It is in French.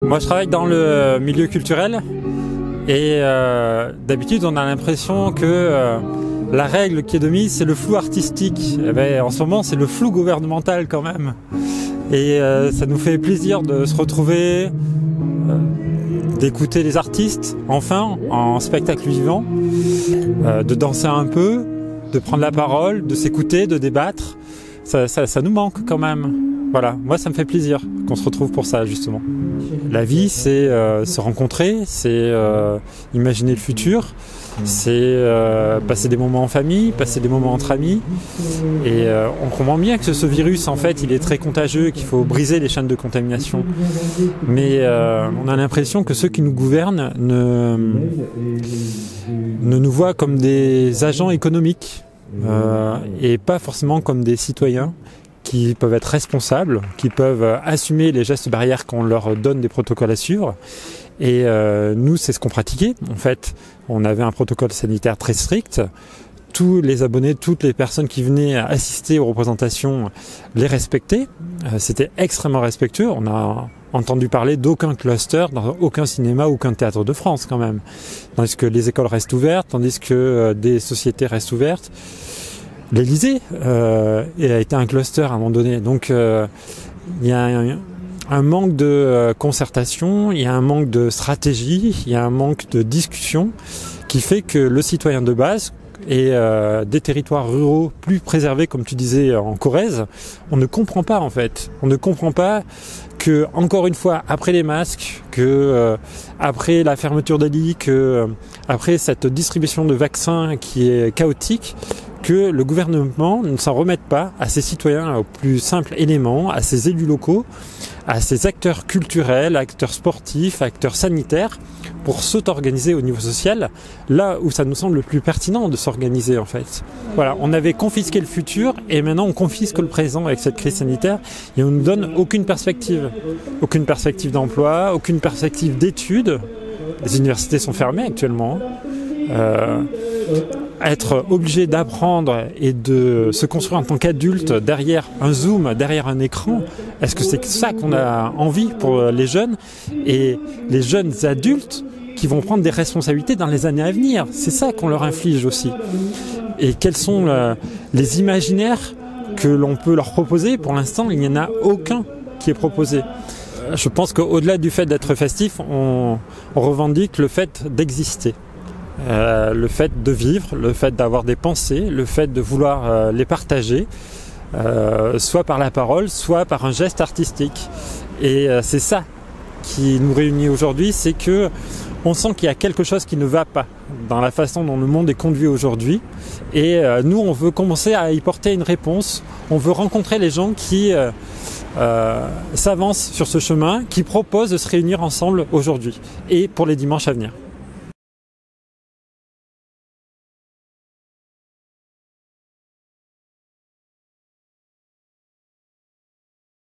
Moi, je travaille dans le milieu culturel et d'habitude, on a l'impression que la règle qui est de mise, c'est le flou artistique. Eh ben, en ce moment, c'est le flou gouvernemental quand même. Et ça nous fait plaisir de se retrouver, d'écouter les artistes, enfin, en spectacle vivant, de danser un peu, de prendre la parole, de s'écouter, de débattre. Ça nous manque quand même. Voilà, moi ça me fait plaisir qu'on se retrouve pour ça justement. La vie c'est se rencontrer, c'est imaginer le futur, c'est passer des moments en famille, passer des moments entre amis. Et on comprend bien que ce virus en fait il est très contagieux, qu'il faut briser les chaînes de contamination. Mais on a l'impression que ceux qui nous gouvernent ne nous voient comme des agents économiques et pas forcément comme des citoyens qui peuvent être responsables, qui peuvent assumer les gestes barrières qu'on leur donne des protocoles à suivre. Et nous, c'est ce qu'on pratiquait. En fait, on avait un protocole sanitaire très strict. Tous les abonnés, toutes les personnes qui venaient assister aux représentations les respectaient. C'était extrêmement respectueux. On a entendu parler d'aucun cluster dans aucun cinéma, aucun théâtre de France quand même. Tandis que les écoles restent ouvertes, tandis que des sociétés restent ouvertes. L'Élysée a été un cluster à un moment donné. Donc il y a un manque de concertation, il y a un manque de stratégie, il y a un manque de discussion qui fait que le citoyen de base et des territoires ruraux plus préservés, comme tu disais en Corrèze, on ne comprend pas en fait. On ne comprend pas que, encore une fois, après les masques, que après la fermeture des lits, que après cette distribution de vaccins qui est chaotique, que le gouvernement ne s'en remette pas à ses citoyens au plus simple élément, à ses élus locaux, à ses acteurs culturels, acteurs sportifs, acteurs sanitaires, pour s'auto-organiser au niveau social, là où ça nous semble le plus pertinent de s'organiser en fait. Voilà, on avait confisqué le futur et maintenant on confisque le présent avec cette crise sanitaire et on ne nous donne aucune perspective d'emploi, aucune perspective d'études. Les universités sont fermées actuellement. Être obligé d'apprendre et de se construire en tant qu'adulte derrière un Zoom, derrière un écran, est-ce que c'est ça qu'on a envie pour les jeunes et les jeunes adultes qui vont prendre des responsabilités dans les années à venir? C'est ça qu'on leur inflige aussi. Et quels sont les imaginaires que l'on peut leur proposer? Pour l'instant, il n'y en a aucun qui est proposé. Je pense qu'au-delà du fait d'être festif, on revendique le fait d'exister. Le fait de vivre, le fait d'avoir des pensées, le fait de vouloir les partager, soit par la parole, soit par un geste artistique. Et c'est ça qui nous réunit aujourd'hui, c'est que on sent qu'il y a quelque chose qui ne va pas dans la façon dont le monde est conduit aujourd'hui. Et nous, on veut commencer à y porter une réponse. On veut rencontrer les gens qui s'avancent sur ce chemin, qui proposent de se réunir ensemble aujourd'hui et pour les dimanches à venir.